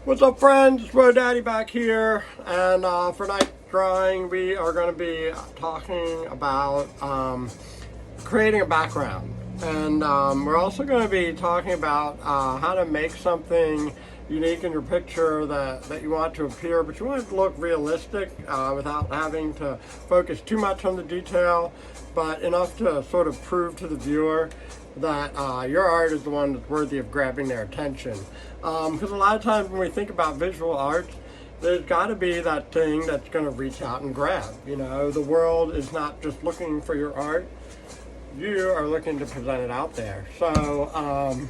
What's up, friends? It's Bro Daddy back here, and for tonight's drawing we are going to be talking about creating a background, and we're also going to be talking about how to make something unique in your picture that you want to appear, but you want it to look realistic without having to focus too much on the detail, but enough to sort of prove to the viewer that your art is the one that's worthy of grabbing their attention. Because a lot of times when we think about visual arts, there's got to be that thing that's going to reach out and grab. You know, the world is not just looking for your art. You are looking to present it out there. So,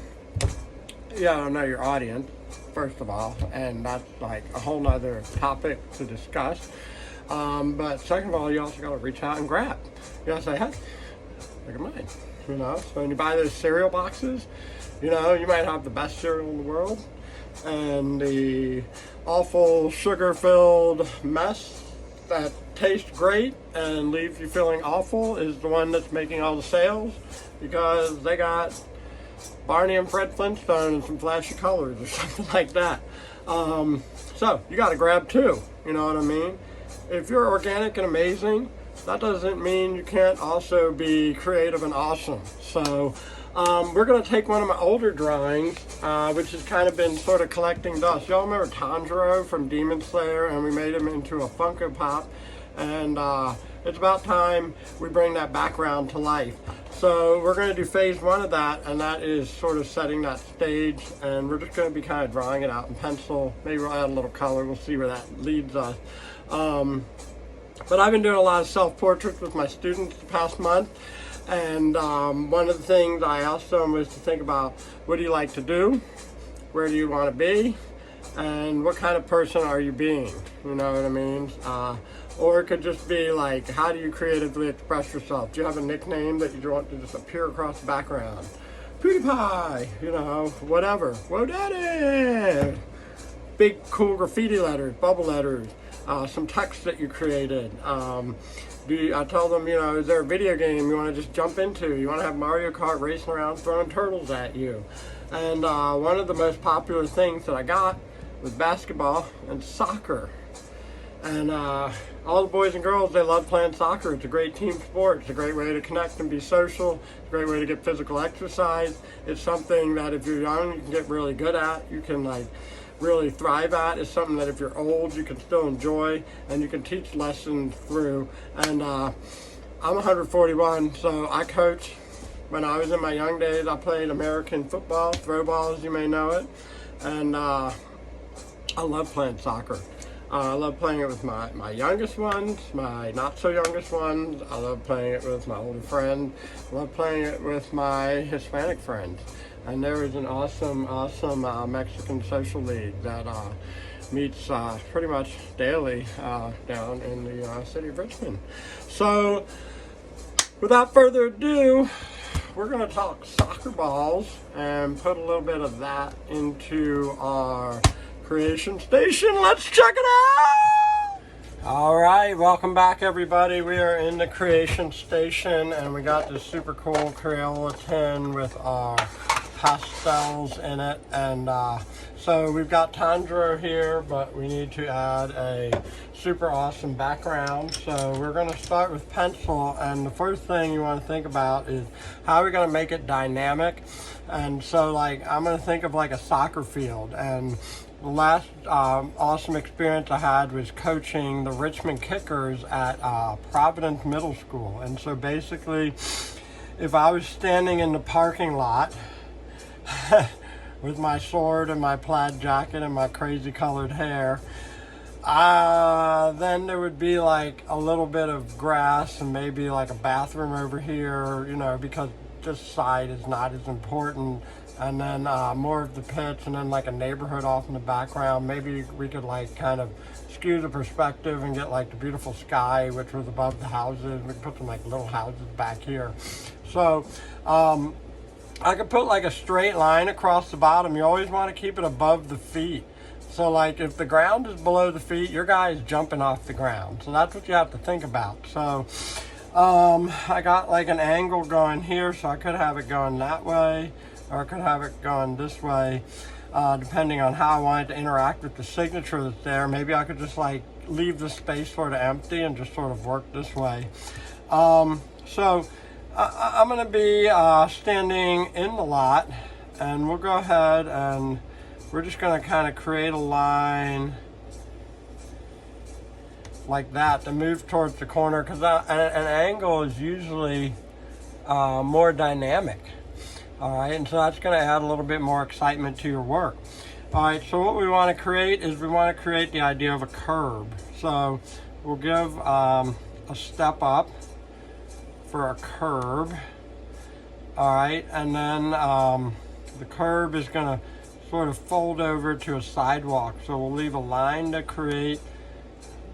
you gotta know your audience, first of all, and that's like a whole nother topic to discuss. But second of all, you also got to reach out and grab. You gotta say, hey, look at mine. You know, so when you buy those cereal boxes, you know, you might have the best cereal in the world, and the awful sugar-filled mess that tastes great and leaves you feeling awful is the one that's making all the sales, because they got Barney and Fred Flintstone and some flashy colors or something like that. So you got to grab too, you know what I mean? If you're organic and amazing, that doesn't mean you can't also be creative and awesome. So we're going to take one of my older drawings, which has kind of been sort of collecting dust. Y'all remember Tanjiro from Demon Slayer, and we made him into a Funko Pop, and it's about time we bring that background to life. So we're going to do phase one of that, and that is sort of setting that stage, and we're just going to be kind of drawing it out in pencil. Maybe we'll add a little color. We'll see where that leads us. But I've been doing a lot of self-portraits with my students the past month, and one of the things I asked them was to think about, what do you like to do, where do you want to be, and what kind of person are you being, you know what I mean? Or it could just be like, how do you creatively express yourself? Do you have a nickname that you want to just appear across the background? PewDiePie, you know, whatever. Whoa daddy! Big cool graffiti letters, bubble letters. Some text that you created. I tell them, you know, is there a video game you want to just jump into? You want to have Mario Kart racing around throwing turtles at you? And one of the most popular things that I got was basketball and soccer. And all the boys and girls, they love playing soccer. It's a great team sport. It's a great way to connect and be social. It's a great way to get physical exercise. It's something that if you're young, you can get really good at. You can like really thrive at. It's something that if you're old, you can still enjoy, and you can teach lessons through. And I'm 141, so I coach. When I was in my young days, I played American football, throw ball as you may know it, and I love playing soccer. I love playing it with my youngest ones, my not so youngest ones. I love playing it with my older friends. I love playing it with my Hispanic friends. And there is an awesome Mexican social league that meets pretty much daily down in the city of Richmond. So without further ado, we're going to talk soccer balls and put a little bit of that into our creation station. Let's check it out! Alright, welcome back everybody. We are in the creation station, and we got this super cool Crayola tin with our pastels in it, and so we've got Tanjiro here, but we need to add a super awesome background. So we're going to start with pencil, and the first thing you want to think about is how are we going to make it dynamic. And so like I'm going to think of like a soccer field, and the last awesome experience I had was coaching the Richmond Kickers at Providence Middle School. And so basically, if I was standing in the parking lot with my sword and my plaid jacket and my crazy colored hair, then there would be like a little bit of grass and maybe like a bathroom over here, you know, because this side is not as important. And then more of the pitch, and then like a neighborhood off in the background. Maybe we could like kind of skew the perspective and get like the beautiful sky, which was above the houses. We could put some like little houses back here. So I could put like a straight line across the bottom. You always want to keep it above the feet. So like if the ground is below the feet, your guy is jumping off the ground. So that's what you have to think about. So I got like an angle going here, so I could have it going that way, or I could have it going this way. depending on how I want it to interact with the signature that's there. Maybe I could just like leave the space sort of empty and just sort of work this way. So I'm going to be standing in the lot, and we'll go ahead and we're just going to kind of create a line like that to move towards the corner, because an angle is usually more dynamic. All right, and so that's going to add a little bit more excitement to your work. All right, so what we want to create is we want to create the idea of a curb. So we'll give a step up for a curb. All right, and then the curb is going to sort of fold over to a sidewalk. So we'll leave a line to create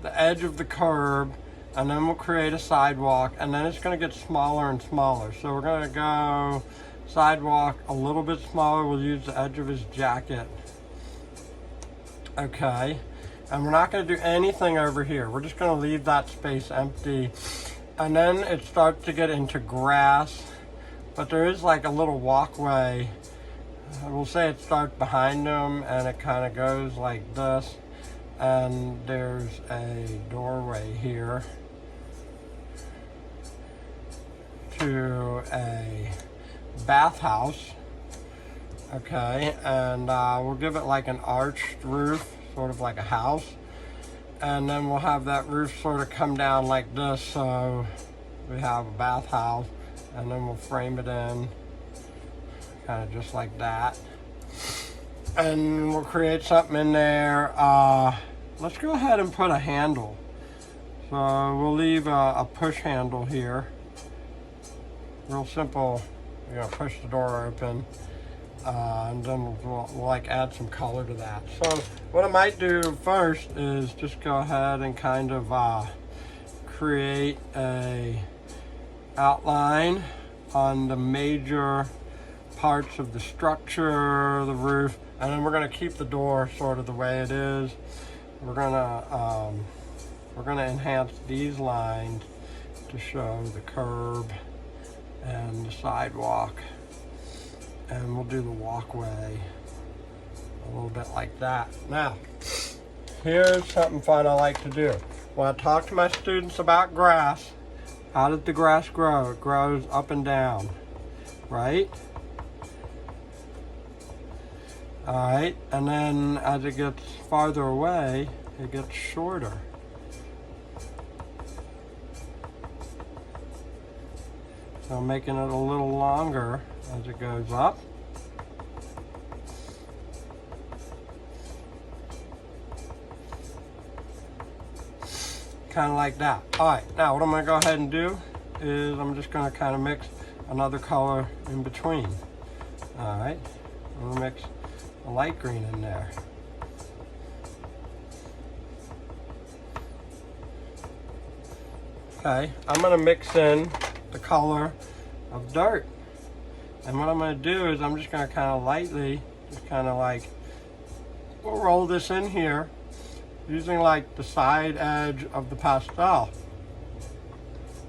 the edge of the curb, and then we'll create a sidewalk, and then it's going to get smaller and smaller. So we're going to go sidewalk a little bit smaller. We'll use the edge of his jacket. Okay, and we're not going to do anything over here. We're just going to leave that space empty, and then it starts to get into grass, but there is like a little walkway. We'll say it starts behind him, and it kind of goes like this, and there's a doorway here to a bathhouse. Okay, and we'll give it like an arched roof, sort of like a house, and then we'll have that roof sort of come down like this, so we have a bathhouse, and then we'll frame it in kind of just like that, and we'll create something in there. Let's go ahead and put a handle. So we'll leave a push handle here, real simple. You're gonna push the door open, and then we'll like add some color to that. So what I might do first is just go ahead and kind of create a outline on the major parts of the structure, the roof, and then we're gonna keep the door sort of the way it is. We're gonna enhance these lines to show the curb and the sidewalk, and we'll do the walkway a little bit like that. Now, here's something fun I like to do. When I talk to my students about grass, how does the grass grow? It grows up and down, right? All right, and then as it gets farther away, it gets shorter. So making it a little longer as it goes up. Kind of like that. All right, now what I'm gonna go ahead and do is I'm just gonna kind of mix another color in between. All right, I'm gonna mix a light green in there. Okay, I'm gonna mix in the color of dirt. And what I'm gonna do is I'm just gonna kind of lightly, just kind of like, we'll roll this in here using like the side edge of the pastel.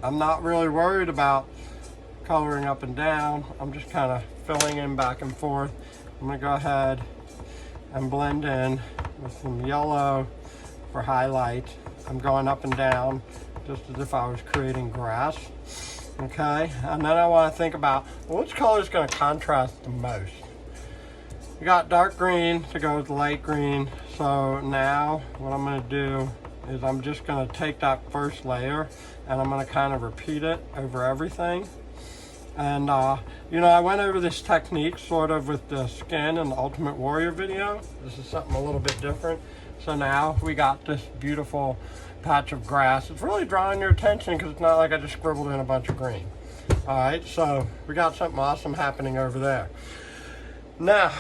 I'm not really worried about coloring up and down. I'm just kind of filling in back and forth. I'm gonna go ahead and blend in with some yellow for highlight. I'm going up and down just as if I was creating grass. Okay, and then I want to think about, well, which color is going to contrast the most? You got dark green to go with light green. So now what I'm going to do is I'm just going to take that first layer and I'm going to kind of repeat it over everything. And you know, I went over this technique sort of with the skin in the Ultimate Warrior video. This is something a little bit different. So now we got this beautiful patch of grass. It's really drawing your attention because it's not like I just scribbled in a bunch of green. All right, so we got something awesome happening over there. Now,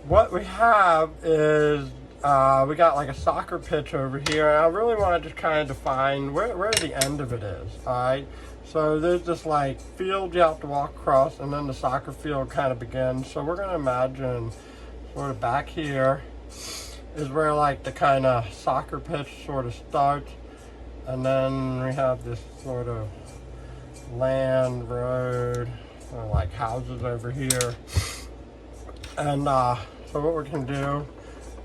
what we have is we got like a soccer pitch over here, and I really want to just kind of define where the end of it is. All right, so there's this like field you have to walk across, and then the soccer field kind of begins. So we're going to imagine sort of back here is where like the kind of soccer pitch sort of starts, and then we have this sort of land road, like houses over here, And so what we can do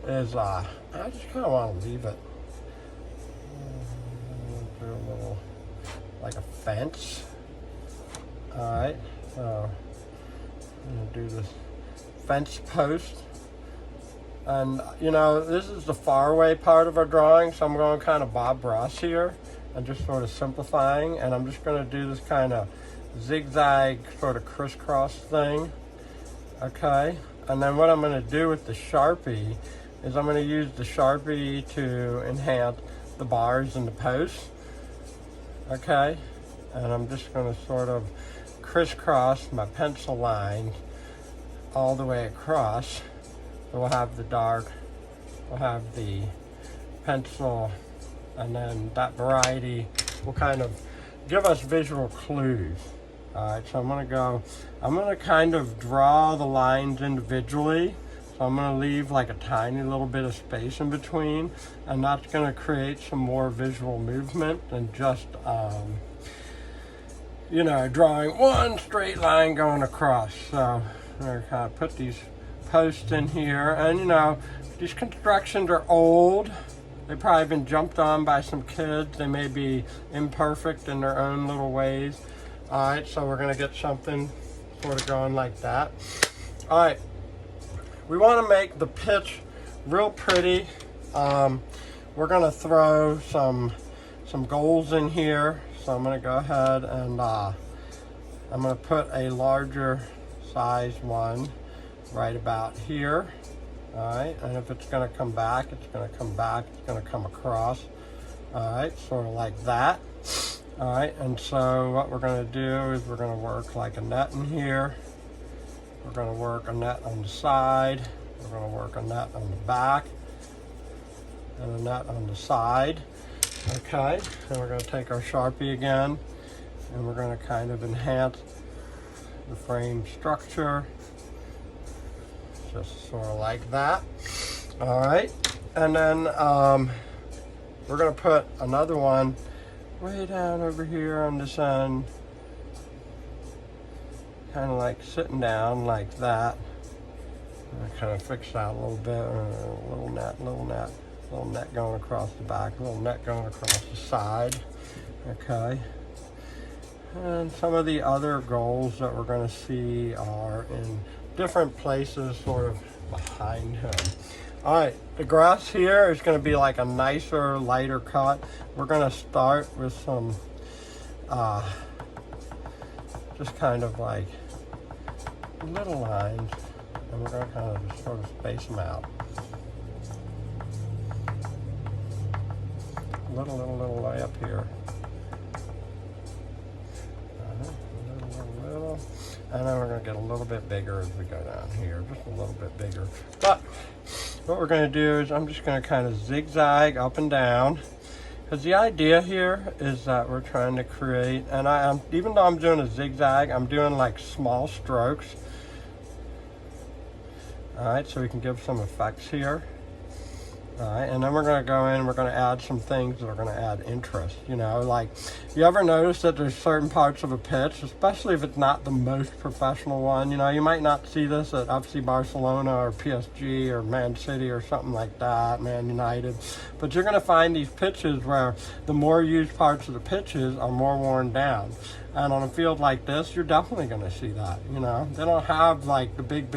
is, I just kind of want to leave it. Do a little, like a fence. Alright, so I'm going to do this fence post. And, you know, this is the far away part of our drawing, so I'm going kind of Bob Ross here and just sort of simplifying. And I'm just going to do this kind of zigzag sort of crisscross thing. Okay, and then what I'm going to do with the Sharpie is I'm going to use the Sharpie to enhance the bars and the posts. Okay, and I'm just going to sort of crisscross my pencil lines all the way across. So we'll have the dark, we'll have the pencil, and then that variety will kind of give us visual clues. Alright, so I'm going to kind of draw the lines individually. So I'm going to leave like a tiny little bit of space in between, and that's going to create some more visual movement than just, you know, drawing one straight line going across. So I'm going to kind of put these posts in here, and you know, these constructions are old. They've probably been jumped on by some kids. They may be imperfect in their own little ways. Alright, so we're going to get something sort of going like that. Alright, we want to make the pitch real pretty. We're going to throw some goals in here. So I'm going to go ahead and I'm going to put a larger size one right about here. Alright, and if it's going to come back, it's going to come back, it's going to come across. Alright, sort of like that. Alright, and so what we're going to do is we're going to work like a net in here. We're going to work a net on the side. We're going to work a net on the back. And a net on the side. Okay, and we're going to take our Sharpie again. And we're going to kind of enhance the frame structure. Just sort of like that. Alright, and then we're going to put another one way down over here on this end, kind of like sitting down like that. I kind of fix that a little bit, little net going across the back, little net going across the side. Okay, and some of the other goals that we're going to see are in different places sort of behind him. Alright, the grass here is going to be like a nicer, lighter cut. We're going to start with some, just kind of like little lines, and we're going to kind of just sort of space them out. Little way up here. Little. And then we're going to get a little bit bigger as we go down here, just a little bit bigger. But what we're going to do is I'm just going to kind of zigzag up and down, because the idea here is that we're trying to create, and even though I'm doing a zigzag, I'm doing like small strokes. Alright, so we can give some effects here. Alright, and then we're going to go in and we're going to add some things that are going to add interest. You know, like, you ever notice that there's certain parts of a pitch, especially if it's not the most professional one, you know, you might not see this at FC Barcelona or PSG or Man City or something like that, Man United, but you're going to find these pitches where the more used parts of the pitches are more worn down. And on a field like this, you're definitely going to see that, you know. They don't have like the big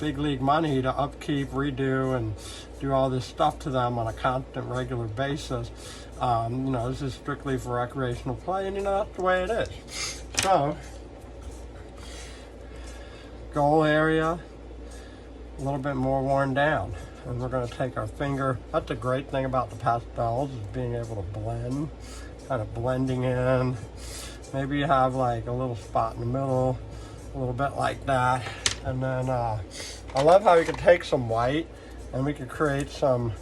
league money to upkeep, redo, and do all this stuff to them on a constant, regular basis. You know, this is strictly for recreational play, and you know, that's the way it is. So, goal area, a little bit more worn down. And we're going to take our finger. That's the great thing about the pastels, is being able to blend, kind of blending in. Maybe you have like a little spot in the middle, a little bit like that. And then I love how you can take some white and we can create some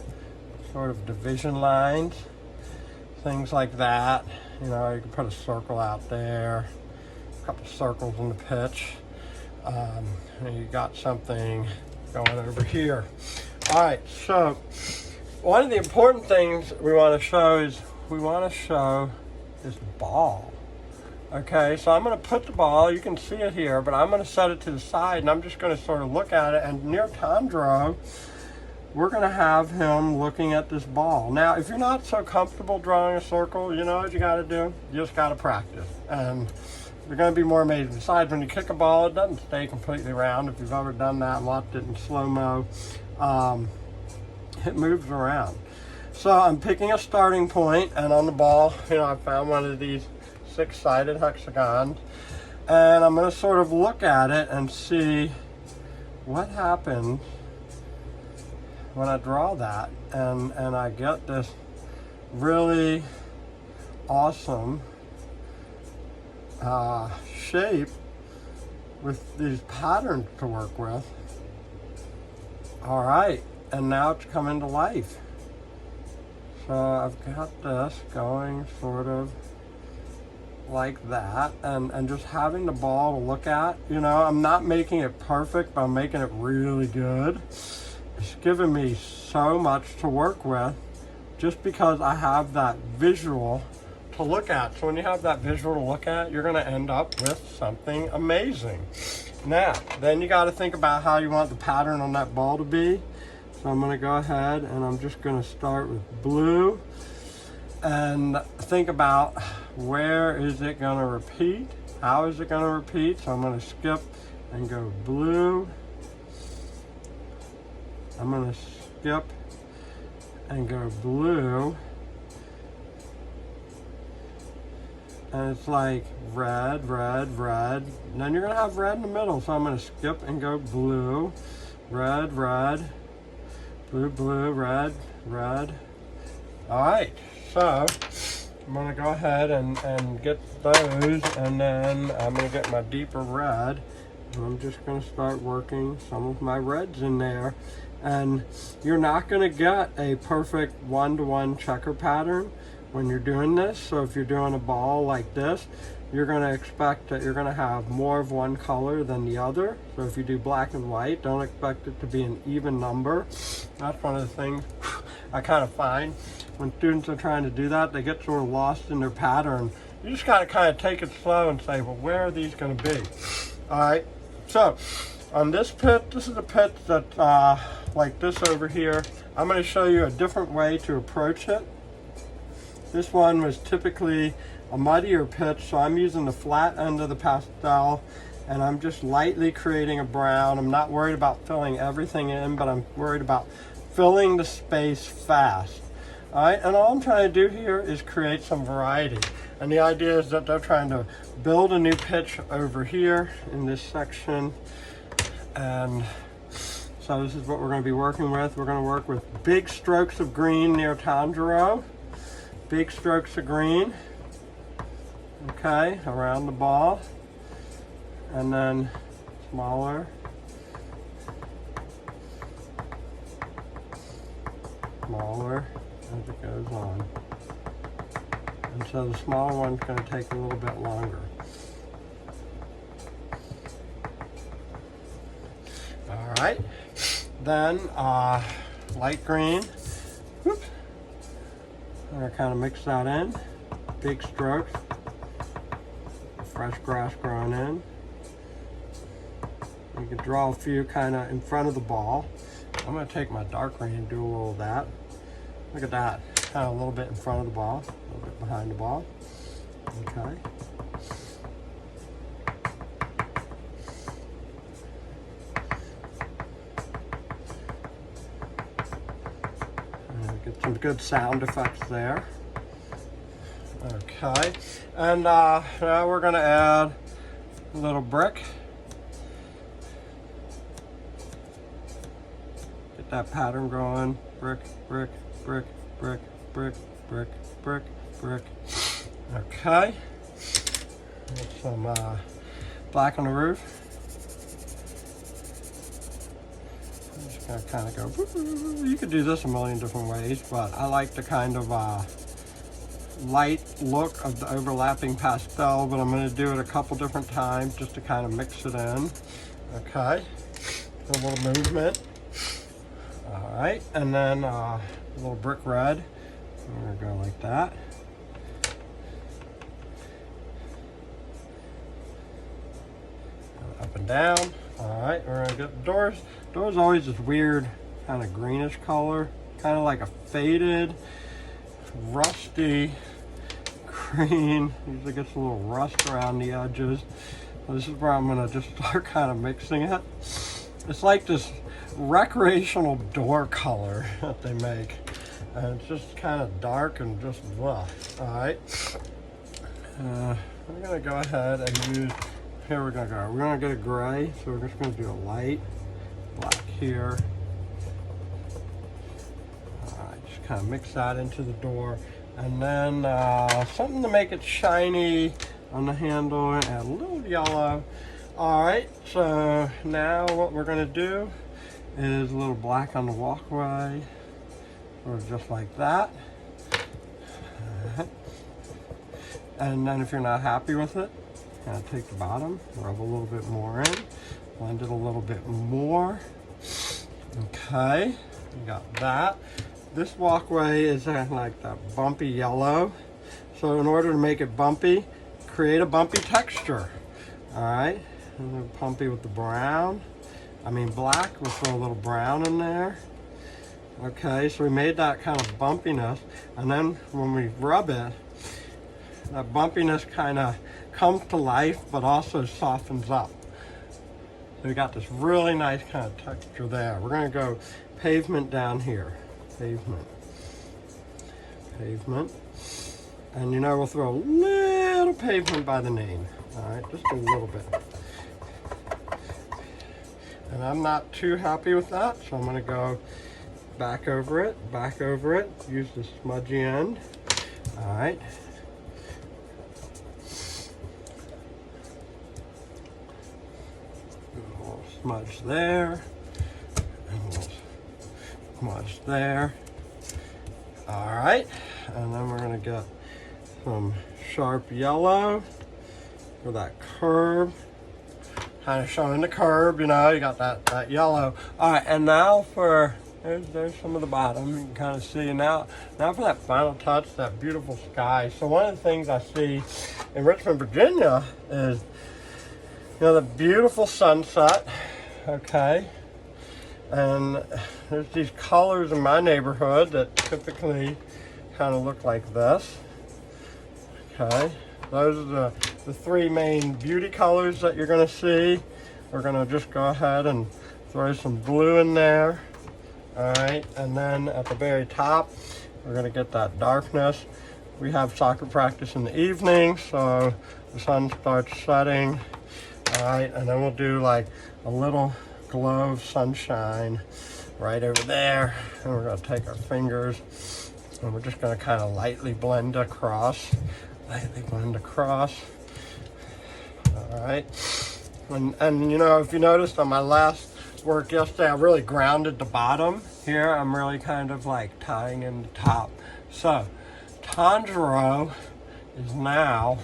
sort of division lines, things like that. You know, you can put a circle out there, a couple circles in the pitch. And you got something going over here. All right, so one of the important things we want to show is this ball. Okay, so I'm going to put the ball, you can see it here, but I'm going to set it to the side and I'm just going to sort of look at it, and near Tanjiro, we're going to have him looking at this ball. Now, if you're not so comfortable drawing a circle, you know what you got to do? You just got to practice, and you're going to be more amazed. Besides, when you kick a ball, it doesn't stay completely round. If you've ever done that and watched it in slow-mo, it moves around. So I'm picking a starting point, and on the ball, you know, I found one of these 6-sided hexagons, and I'm going to sort of look at it and see what happens when I draw that, and I get this really awesome shape with these patterns to work with. All right, and now it's coming to life. So I've got this going sort of like that, and just having the ball to look at. You know, I'm not making it perfect, but I'm making it really good. It's given me so much to work with just because I have that visual to look at. So when you have that visual to look at, you're going to end up with something amazing. Now, then you got to think about how you want the pattern on that ball to be. So I'm going to go ahead and I'm just going to start with blue and think about where is it going to repeat? How is it going to repeat? So I'm going to skip and go blue. I'm going to skip and go blue. And it's like red, red, red. And then you're going to have red in the middle. So I'm going to skip and go blue, red, red, blue, blue, red, red. All right, so I'm going to go ahead and get those. And then I'm going to get my deeper red. And I'm just going to start working some of my reds in there. And you're not going to get a perfect one-to-one checker pattern when you're doing this. So if you're doing a ball like this, you're going to expect that you're going to have more of one color than the other. So if you do black and white, don't expect it to be an even number. That's one of the things I kind of find when students are trying to do that, they get sort of lost in their pattern. You just got to kind of take it slow and say, well, where are these going to be? All right, so on this pit, this is a pit that like this over here. I'm going to show you a different way to approach it. This one was typically a muddier pitch, so I'm using the flat end of the pastel and I'm just lightly creating a brown. I'm not worried about filling everything in, but I'm worried about filling the space fast. All right, and all I'm trying to do here is create some variety. And the idea is that they're trying to build a new pitch over here in this section. And so this is what we're going to be working with. We're going to work with big strokes of green near Tanjiro. Big strokes of green, okay, around the ball. And then smaller. Smaller as it goes on. And so the smaller one's going to take a little bit longer. All right, then light green. Whoops. I'm going to kind of mix that in. Big strokes. Fresh grass growing in. You can draw a few kind of in front of the ball. I'm going to take my dark green and do a little of that. Look at that. Kind of a little bit in front of the ball, a little bit behind the ball. Okay. Get some good sound effects there. Okay, and now we're going to add a little brick. Get that pattern going. Brick, brick, brick, brick, brick, brick, brick, brick. Okay. Get some black on the roof. I'm just going to kind of go, you could do this a million different ways, but I like the kind of light look of the overlapping pastel, but I'm going to do it a couple different times just to kind of mix it in. Okay, a little movement. All right, and then a little brick red. I'm going to go like that. going down. All right, we're gonna get the doors. Doors always this weird kind of greenish color, kind of like a faded, rusty green. Usually gets a little rust around the edges. This is where I'm gonna just start kind of mixing it. It's like this recreational door color that they make. And it's just kind of dark and just blah. All right. I'm gonna go ahead and use, here we're gonna get a gray. So we're just gonna do a light black here. All right, just kind of mix that into the door. And then something to make it shiny on the handle, and add a little yellow. All right, so now what we're gonna do is a little black on the walkway, or just like that. And then if you're not happy with it, kind of take the bottom, rub a little bit more in, blend it a little bit more. Okay, you got that. This walkway is like that bumpy yellow. So in order to make it bumpy, create a bumpy texture. All right, and then bumpy with the brown. Black, we'll throw a little brown in there. Okay, so we made that kind of bumpiness, and then when we rub it, that bumpiness kind of comes to life, but also softens up. So we got this really nice kind of texture there. We're gonna go pavement down here. Pavement. And we'll throw a little pavement by the name. All right, just a little bit. And I'm not too happy with that, so I'm gonna go back over it, use the smudgy end. All right. A little smudge there, and a little smudge there. All right, and then we're gonna get some sharp yellow for that curve. Kind of showing the curve, you got that yellow. All right, and now for, there's some of the bottom, you can kind of see. Now for that final touch, that beautiful sky. So one of the things I see in Richmond, Virginia is, the beautiful sunset, okay? And there's these colors in my neighborhood that typically kind of look like this, okay? Those are the three main beauty colors that you're gonna see. We're gonna just go ahead and throw some blue in there. All right, and then at the very top, we're gonna get that darkness. We have soccer practice in the evening, so the sun starts setting. All right, and then we'll do like a little glow of sunshine right over there. And we're gonna take our fingers and we're just gonna kind of lightly blend across. All right, and if you noticed on my last work yesterday, I really grounded the bottom. Here I'm really kind of like tying in the top. So Tanjiro is now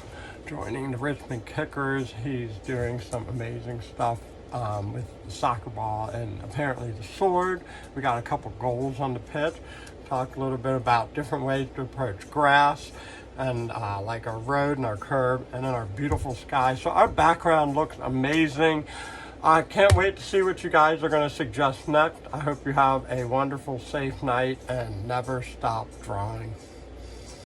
joining the Richmond Kickers. He's doing some amazing stuff with the soccer ball and apparently the sword. We got a couple goals on the pitch. Talked a little bit about different ways to approach grass, and like our road and our curb, and then our beautiful sky. So our background looks amazing. I can't wait to see what you guys are going to suggest next. I hope you have a wonderful, safe night, and never stop drawing.